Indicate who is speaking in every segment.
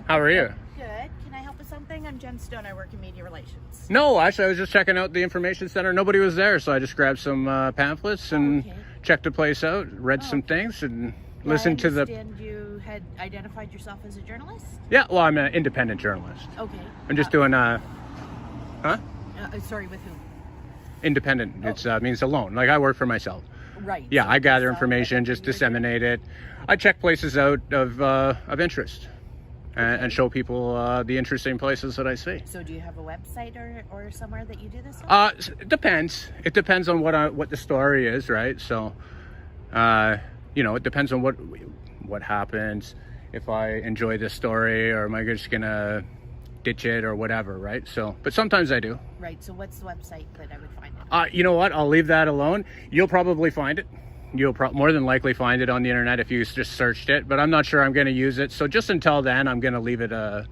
Speaker 1: How are you?
Speaker 2: Good. Can I help with something? I'm Jen Stone. I work in media relations.
Speaker 1: No, actually, I was just checking out the information center. Nobody was there, so I just grabbed some pamphlets and checked the place out, read some things, and listened to the...
Speaker 2: I understand you had identified yourself as a journalist?
Speaker 1: Yeah, well, I'm an independent journalist.
Speaker 2: Okay.
Speaker 1: I'm just doing... Huh?
Speaker 2: Sorry, with whom?
Speaker 1: Independent. It means alone. Like, I work for myself.
Speaker 2: Right.
Speaker 1: Yeah,
Speaker 2: So
Speaker 1: I gather
Speaker 2: yourself,
Speaker 1: information, just disseminate it. I check places out of interest. And show people the interesting places that I see.
Speaker 2: So do you have a website or somewhere that you do this on?
Speaker 1: It depends. It depends on what the story is, right? So, it depends on what happens. If I enjoy this story, or am I just gonna ditch it or whatever, right? So, but sometimes I do.
Speaker 2: Right. So what's the website that I would find it?
Speaker 1: You know what? I'll leave that alone. You'll probably find it. You'll more than likely find it on the internet if you just searched it, but I'm not sure I'm going to use it. So just until then, I'm going to leave that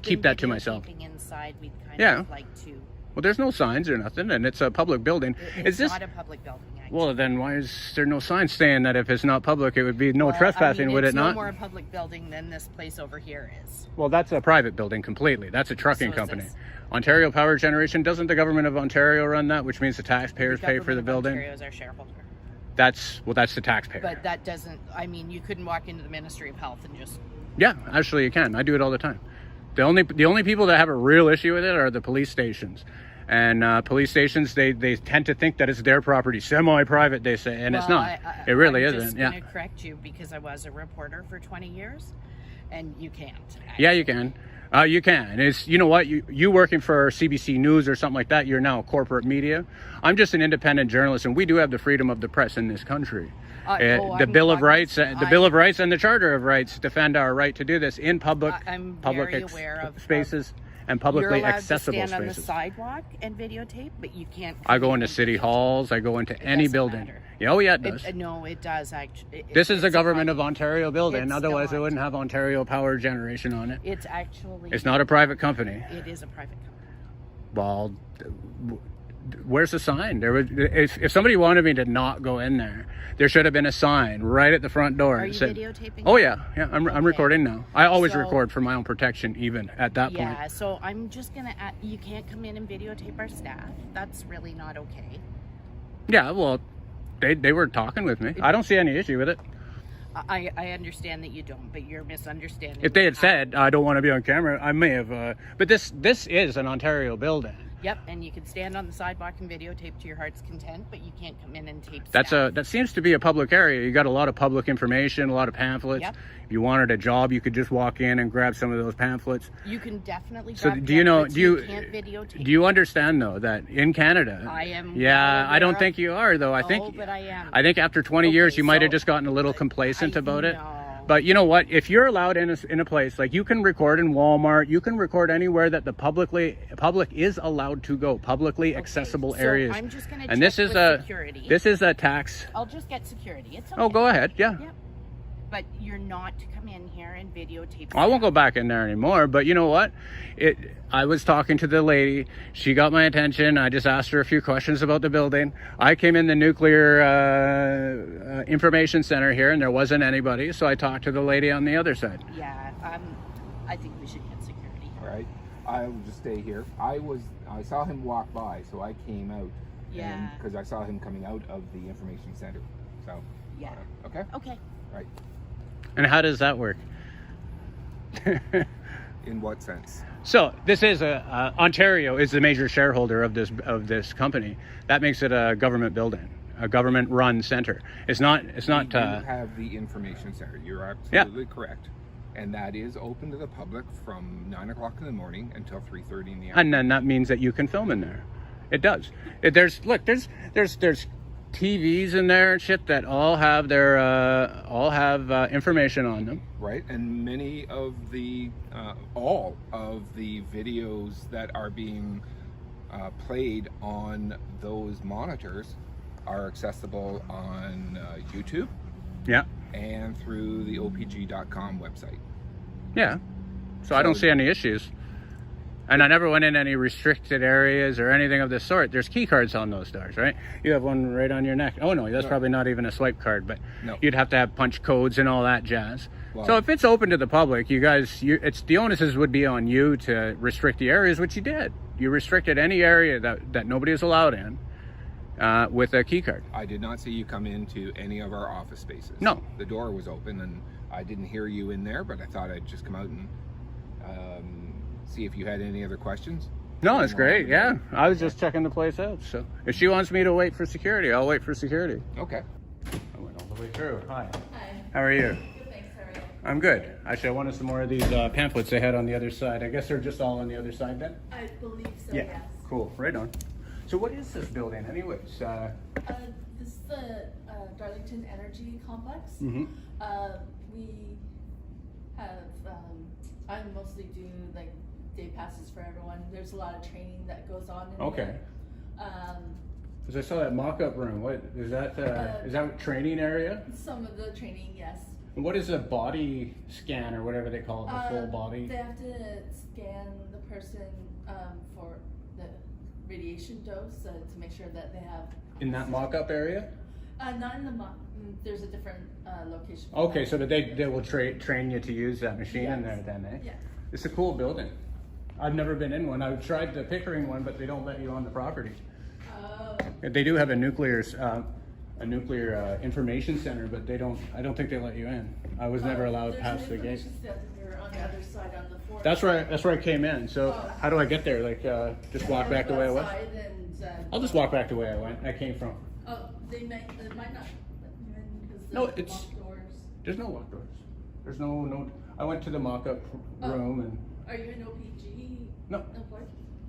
Speaker 1: keep that to myself.
Speaker 2: Inside, we'd kind of like to.
Speaker 1: Well, there's no signs or nothing, and it's a public building.
Speaker 2: It's not a public building. Actually.
Speaker 1: Well, then why is there no sign saying that if it's not public, it would be no trespassing, would it not?
Speaker 2: It's no more a public building than this place over here is.
Speaker 1: Well, that's a private building completely. That's a trucking company. Ontario Power Generation, doesn't the government of Ontario run that, which means the taxpayers pay for the building?
Speaker 2: Ontario is our shareholder.
Speaker 1: That's the taxpayer.
Speaker 2: But that doesn't, you couldn't walk into the Ministry of Health and just...
Speaker 1: Yeah, actually you can. I do it all the time. The only people that have a real issue with it are the police stations. And police stations, they tend to think that it's their property, semi-private, they say, and it's not. It really isn't.
Speaker 2: I'm just going to correct you because I was a reporter for 20 years, and you can't. Actually.
Speaker 1: Yeah, you can. You can. It's, you know what, you working for CBC News or something like that, you're now corporate media. I'm just an independent journalist, and we do have the freedom of the press in this country. The Bill of Rights, Bill of Rights, and the Charter of Rights defend our right to do this in public spaces and publicly accessible spaces.
Speaker 2: You're allowed to stand on the sidewalk and videotape, but you can't.
Speaker 1: I go into city halls. I go into any building. Yeah, oh yeah, it does.
Speaker 2: No, it does actually.
Speaker 1: This is a government of Ontario building. Otherwise, it wouldn't have Ontario Power Generation on it.
Speaker 2: It's actually.
Speaker 1: It's not a private company.
Speaker 2: It is a private company.
Speaker 1: Well, where's the sign? If somebody wanted me to not go in there should have been a sign right at the front door.
Speaker 2: Are you videotaping?
Speaker 1: Oh yeah. I'm recording now. I always record for my own protection, even at that point.
Speaker 2: Yeah. So I'm just gonna. You can't come in and videotape our staff. That's really not okay.
Speaker 1: Yeah. Well, they were talking with me. I don't see any issue with it.
Speaker 2: I understand that you don't, but you're misunderstanding.
Speaker 1: If they had said I don't want to be on camera, I may have. But this is an Ontario building.
Speaker 2: Yep, and you can stand on the sidewalk and videotape to your heart's content, but you can't come in and tape.
Speaker 1: That seems to be a public area. You got a lot of public information, a lot of pamphlets.
Speaker 2: Yep.
Speaker 1: If you wanted a job, you could just walk in and grab some of those pamphlets.
Speaker 2: You can definitely.
Speaker 1: So
Speaker 2: grab
Speaker 1: do you know?
Speaker 2: you can't videotape.
Speaker 1: Do you understand though that in Canada?
Speaker 2: I am.
Speaker 1: Yeah, I don't think you are though. I think.
Speaker 2: But I am.
Speaker 1: I think after 20 years, you might have just gotten a little complacent about it.
Speaker 2: No.
Speaker 1: But you know what? If you're allowed in a place, like you can record in Walmart, you can record anywhere that the public is allowed to go, publicly accessible areas.
Speaker 2: I'm just going to
Speaker 1: check with
Speaker 2: security.
Speaker 1: This is a tax.
Speaker 2: I'll just get security. It's okay.
Speaker 1: Oh, go ahead. Yeah.
Speaker 2: Yep. But you're not to come in here and videotape.
Speaker 1: I won't go back in there anymore. But you know what? I was talking to the lady. She got my attention. I just asked her a few questions about the building. I came in the nuclear information center here, and there wasn't anybody. So I talked to the lady on the other side.
Speaker 2: Yeah, I think we should get security.
Speaker 3: All right, I will just stay here. I saw him walk by, so I came out.
Speaker 2: Yeah.
Speaker 3: Because I saw him coming out of the information center. So.
Speaker 2: Yeah.
Speaker 3: Okay.
Speaker 2: Okay.
Speaker 3: Right.
Speaker 1: And how does that work?
Speaker 3: In what sense?
Speaker 1: So this is Ontario is the major shareholder of this company. That makes it a government building, a government-run center. It's not.
Speaker 3: We have the information center. You're absolutely correct, and that is open to the public from 9 o'clock in the morning until 3:30 in the afternoon.
Speaker 1: And then that means that you can film in there. It does. There's TVs in there and shit that all have information on them.
Speaker 3: Right, and many of the all of the videos that are being played on those monitors are accessible on YouTube.
Speaker 1: Yeah.
Speaker 3: And through the opg.com website.
Speaker 1: Yeah. So I don't see any issues. And I never went in any restricted areas or anything of the sort. There's key cards on those doors, right? You have one right on your neck. Oh no, that's probably not even a swipe card, but you'd have to have punch codes and all that jazz. Wow. So if it's open to the public, you guys, it's the onuses would be on you to restrict the areas, which you did. You restricted any area that nobody is allowed in with a key card.
Speaker 3: I did not see you come into any of our office spaces.
Speaker 1: No.
Speaker 3: The door was open and I didn't hear you in there, but I thought I'd just come out and see if you had any other questions.
Speaker 1: No, it's great. Yeah, I was just checking the place out. So if she wants me to wait for security, I'll wait for security.
Speaker 3: Okay.
Speaker 1: I went all the way through. Hi.
Speaker 2: Hi.
Speaker 1: How are you?
Speaker 2: Good, thanks. How are you?
Speaker 1: I'm good. Actually, I wanted some more of these pamphlets they had on the other side. I guess they're just all on the other side then?
Speaker 2: I believe so,
Speaker 1: Yeah.
Speaker 2: yes.
Speaker 1: Cool. Right on. So what is this building anyways?
Speaker 2: This is the Darlington Energy Complex.
Speaker 1: Mm-hmm.
Speaker 2: We have, I mostly do like day passes for everyone. There's a lot of training that goes on in
Speaker 1: Okay.
Speaker 2: there.
Speaker 1: Because I saw that mock-up room. What is that? Is that a training area?
Speaker 2: Some of the training, yes.
Speaker 1: And what is a body scan or whatever they call it? The full body.
Speaker 2: They have to scan the person for the radiation dose to make sure that they have.
Speaker 1: In that mock-up area?
Speaker 2: Not in the there's a different location.
Speaker 1: Okay, so that they will train you to use that machine in there then, eh?
Speaker 2: Yeah.
Speaker 1: It's a cool building. I've never been in one. I've tried the Pickering one, but they don't let you on the property. They do have a nuclear information center, but they don't. I don't think they let you in. I was never allowed past the gate.
Speaker 2: On the other side on the floor.
Speaker 1: That's where I came in. So how do I get there? Like just walk back the way I went? I'll just walk back the way I came from.
Speaker 2: Oh, they might not.
Speaker 1: No, there's no locked doors. There's no. I went to the mock-up room and.
Speaker 2: Are you an OPG?
Speaker 1: No.
Speaker 2: Employee?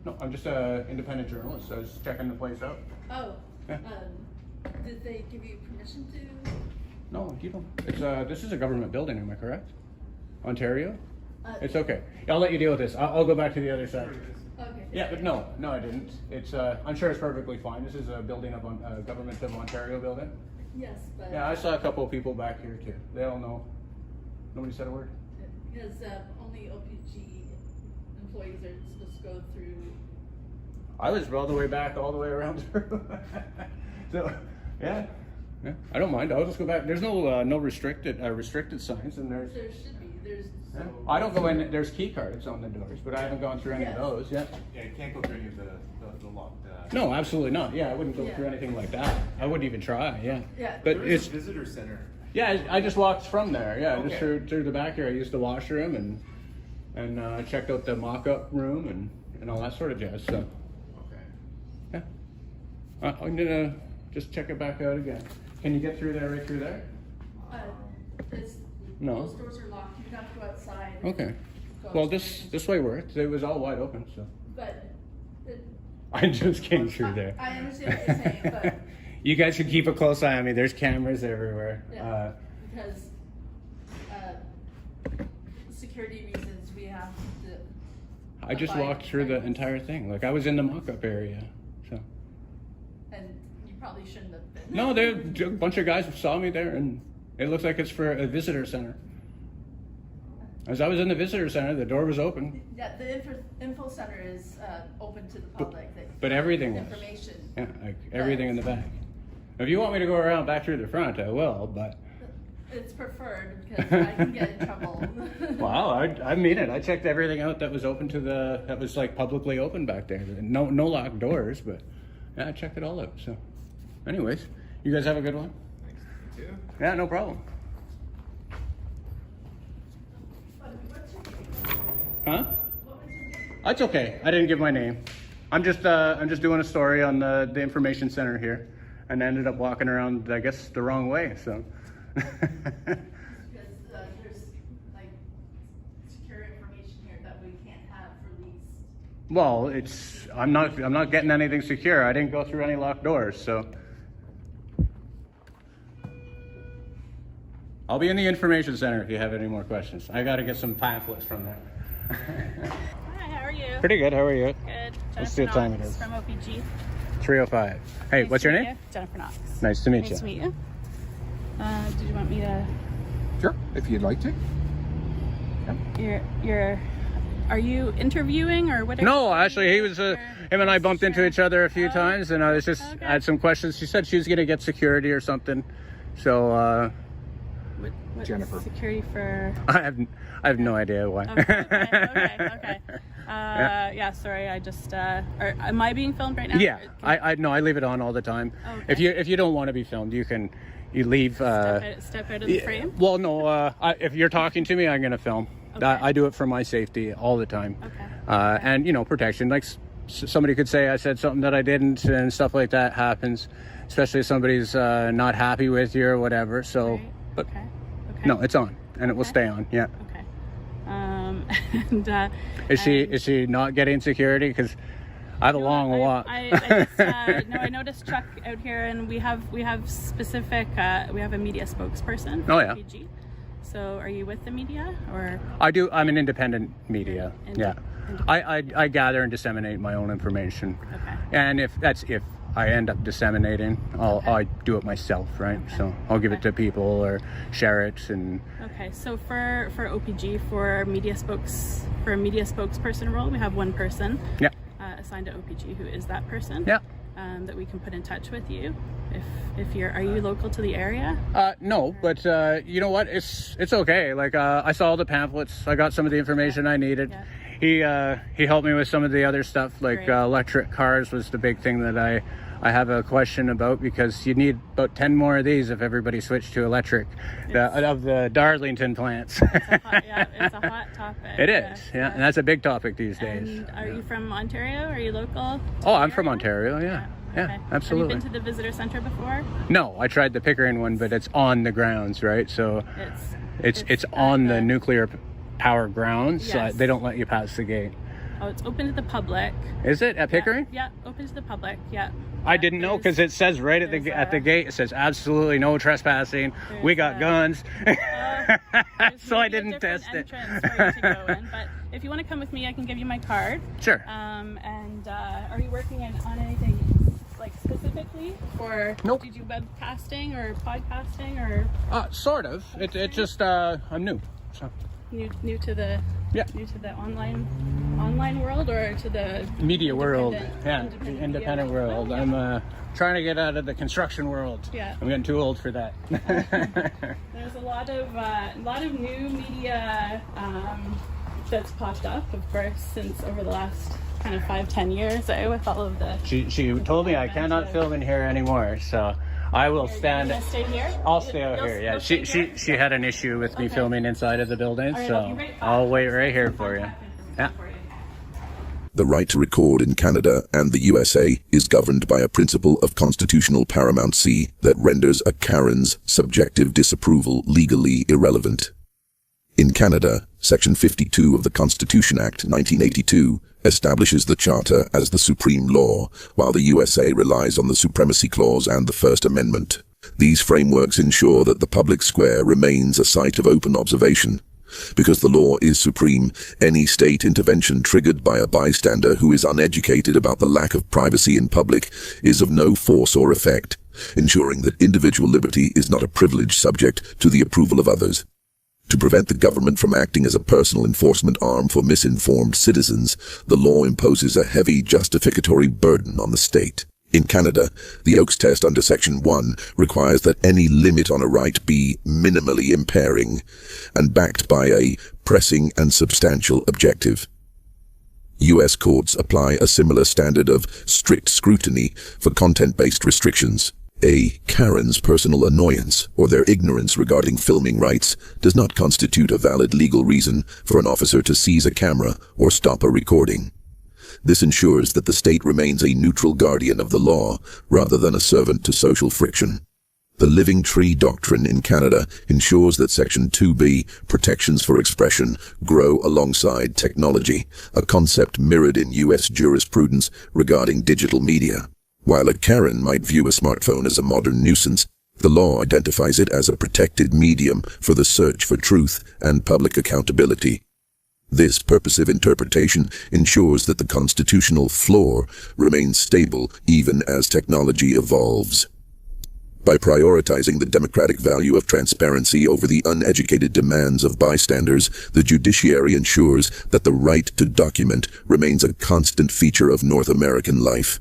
Speaker 1: No, I'm just an independent journalist. I was checking the place out.
Speaker 2: Oh.
Speaker 1: Yeah.
Speaker 2: Did they give you permission to?
Speaker 1: No, you don't. It's this is a government building. Am I correct? Ontario. It's okay. I'll let you deal with this. I'll go back to the other side.
Speaker 2: Okay.
Speaker 1: Yeah, but no, I didn't. It's I'm sure it's perfectly fine. This is a building of Government of Ontario building.
Speaker 2: Yes, but.
Speaker 1: Yeah, I saw a couple of people back here too. They all know. Nobody said a word.
Speaker 2: Because only OPG employees are supposed to go through.
Speaker 1: I was all the way back, all the way around through. So, yeah, I don't mind. I'll just go back. There's no restricted signs, and there's.
Speaker 2: There should be. There's.
Speaker 1: Yeah. I don't go in. There's key cards on the doors, but I haven't gone through any of those yet.
Speaker 4: Yeah, you can't go through any of the locked.
Speaker 1: No, absolutely not. Yeah, I wouldn't go through anything like that. I wouldn't even try. Yeah.
Speaker 2: Yeah.
Speaker 1: But
Speaker 4: There is
Speaker 1: it's
Speaker 4: a visitor center.
Speaker 1: Yeah, I just walked from there. Yeah,
Speaker 4: Okay.
Speaker 1: just through the back here. I used the washroom and checked out the mock-up room and all that sort of jazz. So
Speaker 4: Okay.
Speaker 1: yeah, I'm gonna just check it back out again. Can you get through there? Right through there? No.
Speaker 2: Those doors are locked. You have to go outside.
Speaker 1: Okay. Well, this way worked. It was all wide open. So
Speaker 2: But.
Speaker 1: I just came through there.
Speaker 2: I understand what you're saying, but.
Speaker 1: You guys should keep a close eye on me. There's cameras everywhere.
Speaker 2: Yeah, because security reasons, we have to.
Speaker 1: I just walked through the entire thing. Like I was in the mock-up area. So.
Speaker 2: And you probably shouldn't have been.
Speaker 1: No, a bunch of guys saw me there, and it looks like it's for a visitor center. As I was in the visitor center, the door was open.
Speaker 2: Yeah, the info center is open to the public.
Speaker 1: But everything was.
Speaker 2: Information.
Speaker 1: Yeah, like everything in the back. If you want me to go around back through the front, I will, but.
Speaker 2: It's preferred because I can get in trouble.
Speaker 1: Wow, I mean it. I checked everything out that was open that was like publicly open back there. No locked doors, but yeah, I checked it all out. So, anyways, you guys have a good one.
Speaker 3: Thanks. You too.
Speaker 1: Yeah, no problem. Huh? That's okay. I didn't give my name. I'm just doing a story on the information center here, and ended up walking around, I guess, the wrong way. So.
Speaker 2: Because there's like secure information here that we can't have released.
Speaker 1: Well, I'm not getting anything secure. I didn't go through any locked doors, so. I'll be in the information center if you have any more questions. I got to get some pamphlets from there.
Speaker 5: Hi, how are you?
Speaker 1: Pretty good. How are you?
Speaker 5: Good.
Speaker 1: Let's see what time it
Speaker 5: Knox
Speaker 1: is.
Speaker 5: From OPG.
Speaker 1: 3:05. Hey,
Speaker 5: Nice
Speaker 1: what's
Speaker 5: to
Speaker 1: your
Speaker 5: meet
Speaker 1: name?
Speaker 5: you. Jennifer Knox.
Speaker 1: Nice to meet
Speaker 5: Nice
Speaker 1: you.
Speaker 5: to meet you. Did you want me to?
Speaker 3: Sure, if you'd like to.
Speaker 5: You're are you interviewing or what?
Speaker 1: No, actually, he was. Him and I bumped into each other a few times, and I was just
Speaker 5: Okay.
Speaker 1: had some questions. She said she was going to get security or something. So
Speaker 5: What
Speaker 3: Jennifer.
Speaker 5: security for?
Speaker 1: I have no idea why.
Speaker 5: Okay. Yeah, sorry. I just. Am I being filmed right now?
Speaker 1: Yeah,
Speaker 5: Or
Speaker 1: I no, I leave it on all the time.
Speaker 5: Okay.
Speaker 1: If you don't want to be filmed, you leave.
Speaker 5: Step out of the frame.
Speaker 1: Well, no. If you're talking to me, I'm going to film.
Speaker 5: Okay.
Speaker 1: I do it for my safety all the time.
Speaker 5: Okay.
Speaker 1: And protection. Like somebody could say I said something that I didn't, and stuff like that happens. Especially if somebody's not happy with you or whatever. So,
Speaker 5: Right.
Speaker 1: but
Speaker 5: Okay.
Speaker 1: no, it's on, and it will
Speaker 5: Okay.
Speaker 1: stay on. Yeah.
Speaker 5: Okay. And
Speaker 1: Is she not getting security? Because I have a long walk.
Speaker 5: I just, no, I noticed Chuck out here, and we have specific. We have a media spokesperson. For
Speaker 1: Oh, yeah.
Speaker 5: PG. So, are you with the media or?
Speaker 1: I do. I'm an independent media.
Speaker 5: Inde-
Speaker 1: Yeah. I gather and disseminate my own information.
Speaker 5: Okay.
Speaker 1: And if I end up disseminating, I do it myself, right?
Speaker 5: Okay.
Speaker 1: So I'll give it
Speaker 5: Okay.
Speaker 1: to people or share it, and
Speaker 5: Okay, so for OPG for a media spokesperson role, we have one person
Speaker 1: yeah,
Speaker 5: assigned to OPG who is that person.
Speaker 1: yeah.
Speaker 5: That we can put in touch with you if are you local to the area?
Speaker 1: No, but you know what? It's okay. Like I saw the pamphlets. I got some of the information I needed.
Speaker 5: Yeah.
Speaker 1: He helped me with some of the other stuff, like
Speaker 5: Great.
Speaker 1: electric cars was the big thing that I have a question about, because you need about 10 more of these if everybody switched to electric of the Darlington plants.
Speaker 5: It's a hot topic.
Speaker 1: It is, yeah, and that's a big topic these days.
Speaker 5: And are you from Ontario? Are you local?
Speaker 1: Oh, I'm from Ontario, yeah. Yeah,
Speaker 5: Okay.
Speaker 1: absolutely.
Speaker 5: Have you been to the visitor center before?
Speaker 1: No, I tried the Pickering one, but it's on the grounds, right? So it's
Speaker 5: at
Speaker 1: on the nuclear power grounds.
Speaker 5: Yes.
Speaker 1: So they don't let you pass the gate.
Speaker 5: Oh, it's open to the public.
Speaker 1: Is it at Pickering?
Speaker 5: Yeah, open to the public. Yeah.
Speaker 1: I didn't know, because it says right at the gate. It says absolutely no trespassing. We got guns. So I didn't test it.
Speaker 5: For you to go in, but if you want to come with me, I can give you my card.
Speaker 1: Sure.
Speaker 5: And are you working on anything like specifically, or
Speaker 1: Nope.
Speaker 5: do you do webcasting or podcasting or
Speaker 1: Sort of. It just I'm new. So
Speaker 5: new to the online world, or to the
Speaker 1: media world. Yeah,
Speaker 5: independent
Speaker 1: independent
Speaker 5: media
Speaker 1: world.
Speaker 5: Oh, yeah.
Speaker 1: I'm trying to get out of the construction world.
Speaker 5: Yeah.
Speaker 1: I'm getting too old for that.
Speaker 5: There's a lot of new media that's popped up, of course, since over the last kind of 5-10 years, with all of the.
Speaker 1: She told me I cannot film in here anymore, so I will stand.
Speaker 5: You're gonna stay here?
Speaker 1: I'll stay out
Speaker 5: You'll-
Speaker 1: here. Yeah,
Speaker 5: you'll
Speaker 1: she
Speaker 5: stay here?
Speaker 1: she had an issue with me
Speaker 5: Okay.
Speaker 1: filming inside of the building,
Speaker 5: All right,
Speaker 1: so
Speaker 5: I'll be right back.
Speaker 1: I'll wait right here for you. Yeah.
Speaker 6: The right to record in Canada and the USA is governed by a principle of constitutional paramountcy that renders a Karen's subjective disapproval legally irrelevant. In Canada, Section 52 of the Constitution Act 1982 establishes the Charter as the supreme law, while the USA relies on the Supremacy Clause and the First Amendment. These frameworks ensure that the public square remains a site of open observation. Because the law is supreme, any state intervention triggered by a bystander who is uneducated about the lack of privacy in public is of no force or effect, ensuring that individual liberty is not a privilege subject to the approval of others. To prevent the government from acting as a personal enforcement arm for misinformed citizens, the law imposes a heavy justificatory burden on the state. In Canada, the Oakes test under Section 1 requires that any limit on a right be minimally impairing and backed by a pressing and substantial objective. U.S. courts apply a similar standard of strict scrutiny for content-based restrictions. A Karen's personal annoyance or their ignorance regarding filming rights does not constitute a valid legal reason for an officer to seize a camera or stop a recording. This ensures that the state remains a neutral guardian of the law rather than a servant to social friction. The Living Tree Doctrine in Canada ensures that Section 2B, protections for expression, grow alongside technology, a concept mirrored in U.S. jurisprudence regarding digital media. While a Karen might view a smartphone as a modern nuisance, the law identifies it as a protected medium for the search for truth and public accountability. This purposive interpretation ensures that the constitutional floor remains stable even as technology evolves. By prioritizing the democratic value of transparency over the uneducated demands of bystanders, the judiciary ensures that the right to document remains a constant feature of North American life.